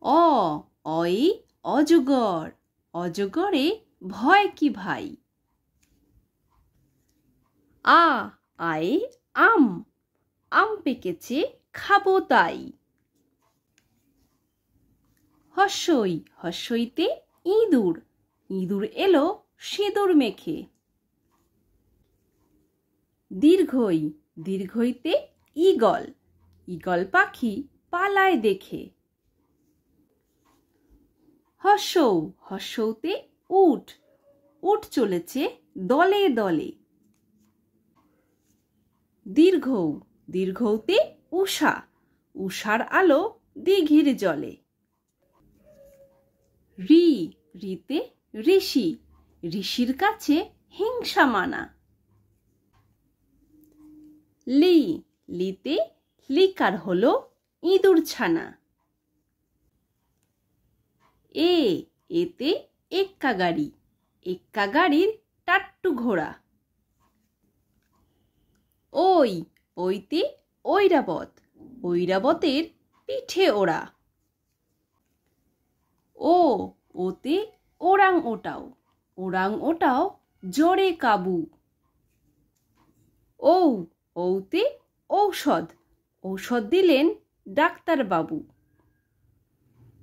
অ অয়ে অজগর, অজগরে ভয় কি ভাই। আ আয়ে আম, আম পেকেছে খাবো তাই। হস্যই হস্যইতে ইঁদুর, ইঁদুর এলো সিঁদুর মেখে। দীর্ঘই দীর্ঘইতে ঈগল, ঈগল পাখি পালায় দেখে। হর্ষৌ হর্ষৌতে উট, উট চলেছে দলে দলে। দীর্ঘৌ দীর্ঘৌতে উষা, উষার আলো দিঘির জলে। রি রিতে ঋষি, ঋষির কাছে হিংসা মানা। লি লিতে লিকার হলো ইঁদুর ছানা। এ এতে এক্কা গাড়ি, এক্কা গাড়ির টাট্টু ঘোড়া। ওই ওইতে ঐরাবত, ঐরাবতের পিঠে ওড়া। ও ওতে ওরাং ওটাও, ওরাং ওটাও জোরে কাবু। ঔ ঔতে ঔষধ, ঔষধ দিলেন ডাক্তার বাবু।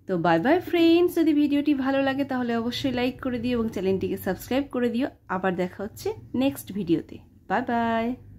তো বাই বাই ফ্রেন্ডস, যদি ভিডিওটি ভালো লাগে তাহলে অবশ্যই লাইক করে দিও এবং চ্যানেলটিকে সাবস্ক্রাইব করে দিও। আবার দেখা হচ্ছে নেক্সট ভিডিওতে। Bye bye.